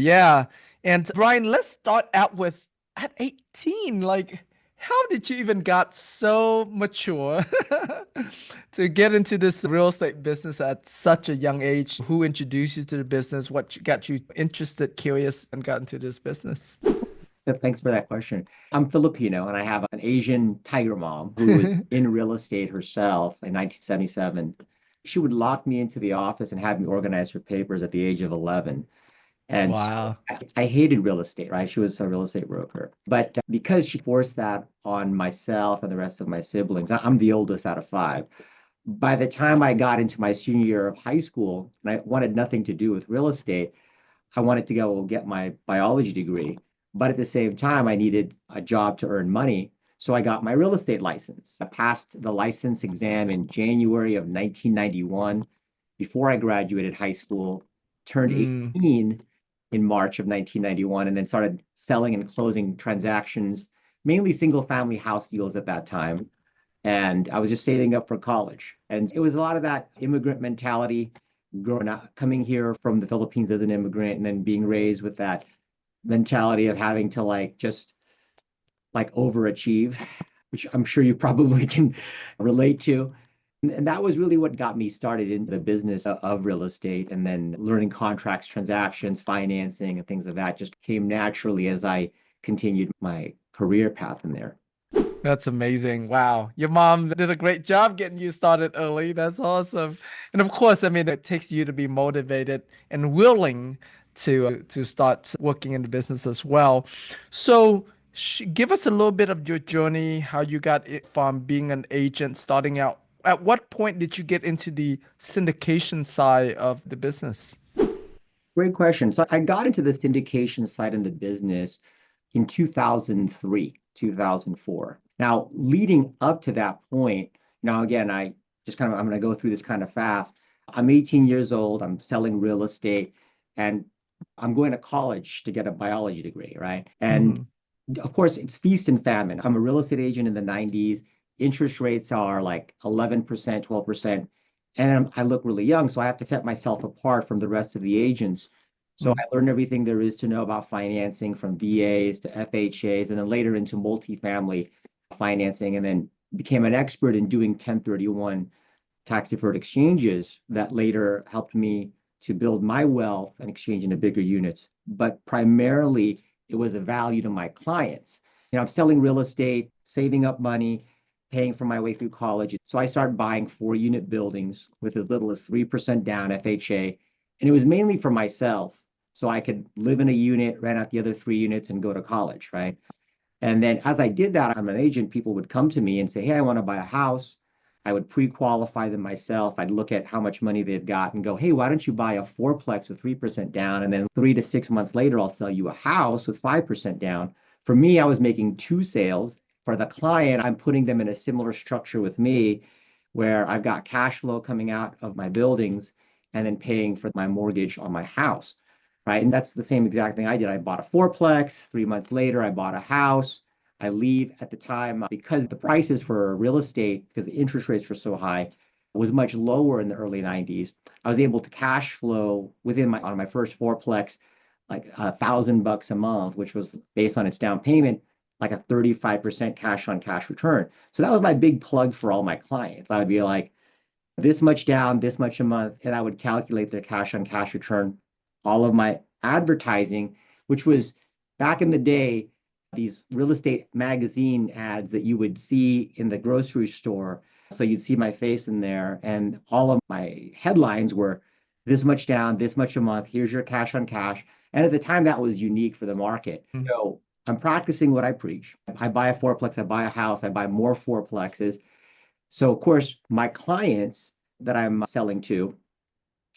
Yeah. And Brian, let's start out with at 18. Like, how did you even got so mature to get into this real estate business at such a young age? Who introduced you to the business? Got you interested, curious, and got into this business? Thanks for that question. I'm Filipino and I have an Asian tiger mom who was in real estate herself in 1977. She would lock me into the office and have me organize her papers at the age of 11. And so Wow. I hated real estate, right? She was a real estate broker. But because she forced that on myself and the rest of my siblings, I'm the oldest out of five. By the time I got into my senior year of high school, and I wanted nothing to do with real estate, I wanted to go get my biology degree, but at the same time, I needed a job to earn money. So I got my real estate license. I passed the license exam in January of 1991 before I graduated high school, turned Mm. 18 in March of 1991, and then started selling and closing transactions, mainly single family house deals at that time. And I was just saving up for college. And it was a lot of that immigrant mentality growing up, coming here from the Philippines as an immigrant and then being raised with that mentality of having to just overachieve, which I'm sure you probably can relate to. And that was really what got me started in the business of real estate. And then learning contracts, transactions, financing, and things of that just came naturally as I continued my career path in there. That's amazing. Wow. Your mom did a great job getting you started early. That's awesome. And of course, I mean, it takes you to be motivated and willing to start working in the business as well. So, give us a little bit of your journey, how you got it from being an agent starting out. At what point did you get into the syndication side of the business? Great question. So I got into the syndication side in the business in 2003, 2004. Now, leading up to that point, now again, I'm going to go through this kind of fast. I'm 18 years old, I'm selling real estate, and I'm going to college to get a biology degree, right? And Hmm. of course, it's feast and famine. I'm a real estate agent in the 90s. Interest rates are like 11%, 12%. And I look really young, so I have to set myself apart from the rest of the agents. So I learned everything there is to know about financing from VAs to FHAs, and then later into multifamily financing, and then became an expert in doing 1031 tax deferred exchanges that later helped me to build my wealth and exchange into bigger units. But primarily, it was a value to my clients. I'm selling real estate, saving up money, paying for my way through college. So I started buying 4 unit buildings with as little as 3% down FHA. And it was mainly for myself. So I could live in a unit, rent out the other 3 units, and go to college, right? And then as I did that, I'm an agent, people would come to me and say, hey, I want to buy a house. I would pre-qualify them myself. I'd look at how much money they've got and go, hey, why don't you buy a fourplex with 3% down? And then 3 to 6 months later, I'll sell you a house with 5% down. For me, I was making two sales. For the client, I'm putting them in a similar structure with me where I've got cash flow coming out of my buildings and then paying for my mortgage on my house, right? And that's the same exact thing I did. I bought a fourplex. 3 months later, I bought a house. I leave at the time because the prices for real estate, because the interest rates were so high, was much lower in the early 90s. I was able to cash flow within my on my first fourplex like $1,000 a month, which was based on its down payment, like a 35% cash on cash return. So that was my big plug for all my clients. I would be like, this much down, this much a month, and I would calculate their cash on cash return. All of my advertising, which was back in the day, these real estate magazine ads that you would see in the grocery store. So you'd see my face in there, and all of my headlines were this much down, this much a month, here's your cash on cash. And at the time, that was unique for the market. Mm. So I'm practicing what I preach. I buy a fourplex, I buy a house, I buy more fourplexes. So, of course, my clients that I'm selling to,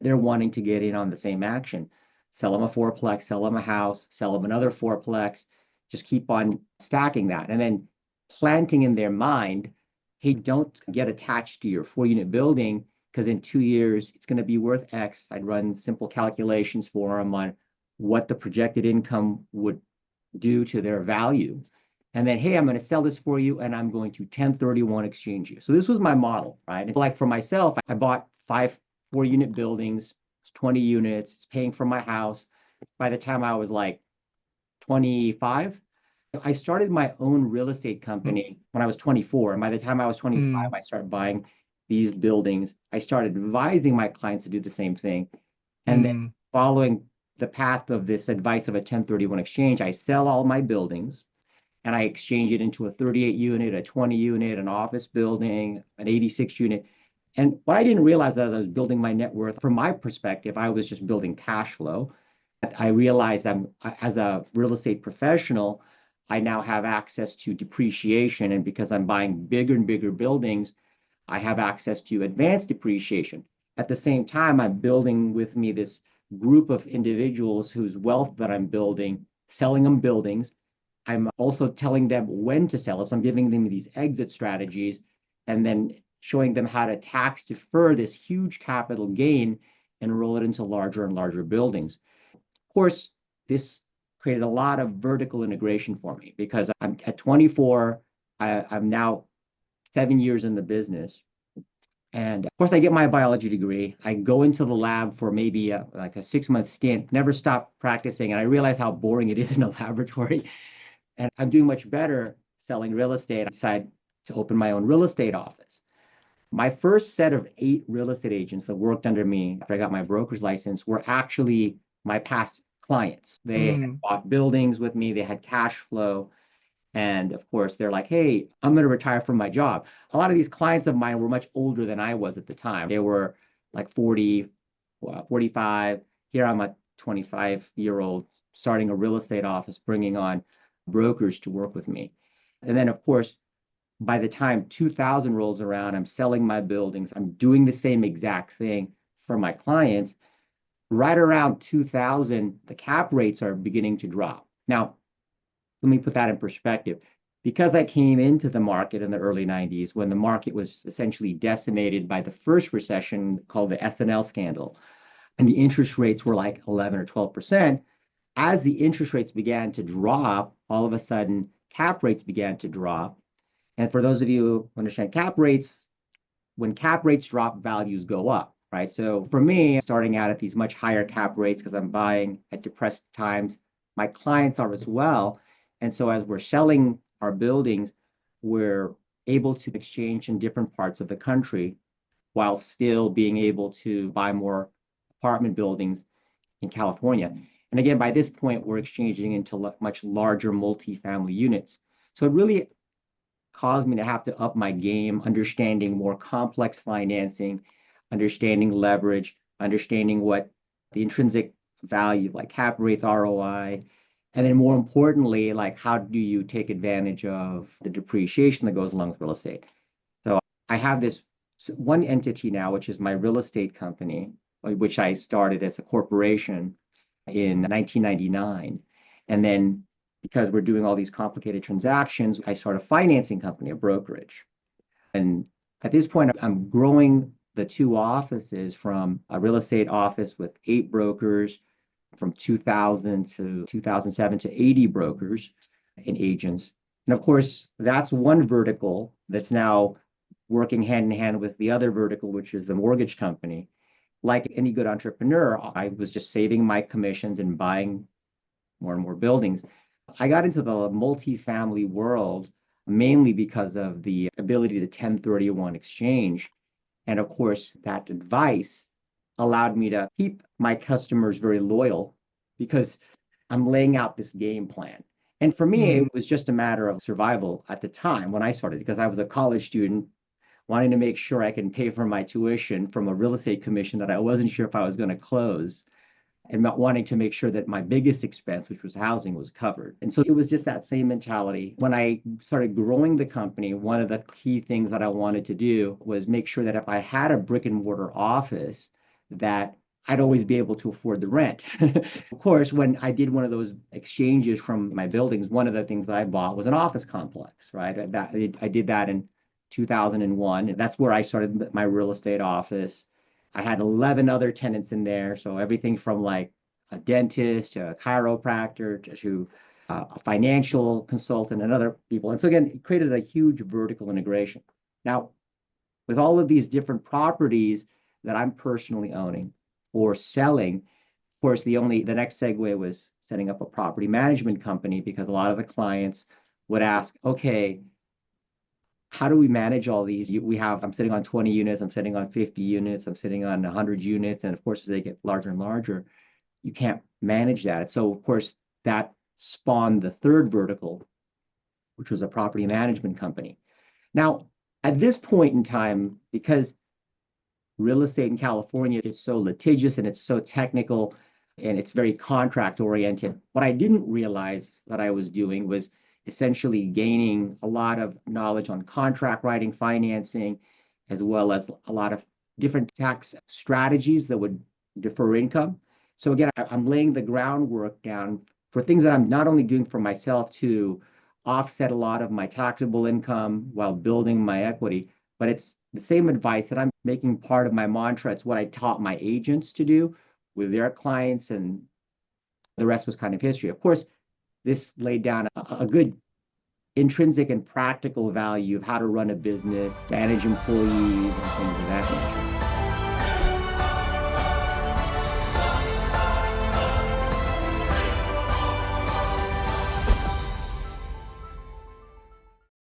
they're wanting to get in on the same action. Sell them a fourplex, sell them a house, sell them another fourplex, just keep on stacking that. And then planting in their mind, hey, don't get attached to your 4 unit building because in 2 years it's going to be worth X. I'd run simple calculations for them on what the projected income would do to their value. And then, hey, I'm going to sell this for you and I'm going to 1031 exchange you. So this was my model, right? And like for myself, I bought 5 4 unit buildings, it's 20 units, it's paying for my house. by the time I was like 25. I started my own real estate Mm, company when I was 24. And by the time I was 25, mm, I started buying these buildings. I started advising my clients to do the same thing. And then mm, following the path of this advice of a 1031 exchange, I sell all my buildings and I exchange it into a 38 unit, a 20 unit, an office building, an 86 unit. And what I didn't realize as I was building my net worth, from my perspective, I was just building cash flow. I realized as a real estate professional, I now have access to depreciation. And because I'm buying bigger and bigger buildings, I have access to advanced depreciation. At the same time, I'm building with me this group of individuals whose wealth that I'm building, selling them buildings. I'm also telling them when to sell it. So I'm giving them these exit strategies and then showing them how to tax defer this huge capital gain and roll it into larger and larger buildings. Of course, this created a lot of vertical integration for me because I'm at 24, I'm now 7 years in the business. And of course, I get my biology degree. I go into the lab for maybe like a 6 month stint, never stop practicing. And I realize how boring it is in a laboratory. And I'm doing much better selling real estate. I decided to open my own real estate office. My first set of 8 real estate agents that worked under me after I got my broker's license were actually my past clients. They had mm. bought buildings with me, they had cash flow. And of course, they're like, hey, I'm going to retire from my job. A lot of these clients of mine were much older than I was at the time. They were like 40, 45. Here I'm a 25-year-old starting a real estate office, bringing on brokers to work with me. And then, of course, by the time 2000 rolls around, I'm selling my buildings. I'm doing the same exact thing for my clients. Right around 2000, the cap rates are beginning to drop. Now, let me put that in perspective. Because I came into the market in the early 90s when the market was essentially decimated by the first recession called the S&L scandal, and the interest rates were like 11 or 12%, as the interest rates began to drop, all of a sudden cap rates began to drop. And for those of you who understand cap rates, when cap rates drop, values go up, right? So for me, starting out at these much higher cap rates because I'm buying at depressed times, my clients are as well. And so as we're selling our buildings, we're able to exchange in different parts of the country while still being able to buy more apartment buildings in California. And again, by this point, we're exchanging into much larger multifamily units. So it really caused me to have to up my game, understanding more complex financing, understanding leverage, understanding what the intrinsic value, like cap rates, ROI, and then more importantly, like how do you take advantage of the depreciation that goes along with real estate? So I have this one entity now, which is my real estate company, which I started as a corporation in 1999. And then because we're doing all these complicated transactions, I started a financing company, a brokerage. And at this point, I'm growing the 2 offices from a real estate office with 8 brokers from 2000 to 2007 to 80 brokers and agents. And of course, that's one vertical that's now working hand in hand with the other vertical, which is the mortgage company. Like any good entrepreneur, I was just saving my commissions and buying more and more buildings. I got into the multifamily world mainly because of the ability to 1031 exchange. And of course, that advice allowed me to keep my customers very loyal because I'm laying out this game plan. And for me, Mm. it was just a matter of survival at the time when I started because I was a college student wanting to make sure I can pay for my tuition from a real estate commission that I wasn't sure if I was going to close and not wanting to make sure that my biggest expense, which was housing, was covered. And so it was just that same mentality. When I started growing the company, one of the key things that I wanted to do was make sure that if I had a brick and mortar office, that I'd always be able to afford the rent. Of course, when I did one of those exchanges from my buildings, one of the things that I bought was an office complex, right? I did that in 2001. That's where I started my real estate office. I had 11 other tenants in there. So everything from like a dentist to a chiropractor to a financial consultant and other people. And so again, it created a huge vertical integration. Now, with all of these different properties that I'm personally owning or selling, course, the next segue was setting up a property management company because a lot of the clients would ask, okay, how do we manage all these? I'm sitting on 20 units, I'm sitting on 50 units, I'm sitting on 100 units. And of course, as they get larger and larger, you can't manage that. So, of course, that spawned the third vertical, which was a property management company. Now, at this point in time, because real estate in California is so litigious and it's so technical and it's very contract oriented, what I didn't realize that I was doing was essentially gaining a lot of knowledge on contract writing, financing, as well as a lot of different tax strategies that would defer income. So again, I'm laying the groundwork down for things that I'm not only doing for myself to offset a lot of my taxable income while building my equity, but it's the same advice that I'm making part of my mantra. It's what I taught my agents to do with their clients, and the rest was kind of history. Of course, this laid down a good intrinsic and practical value of how to run a business, manage employees, and things of that nature.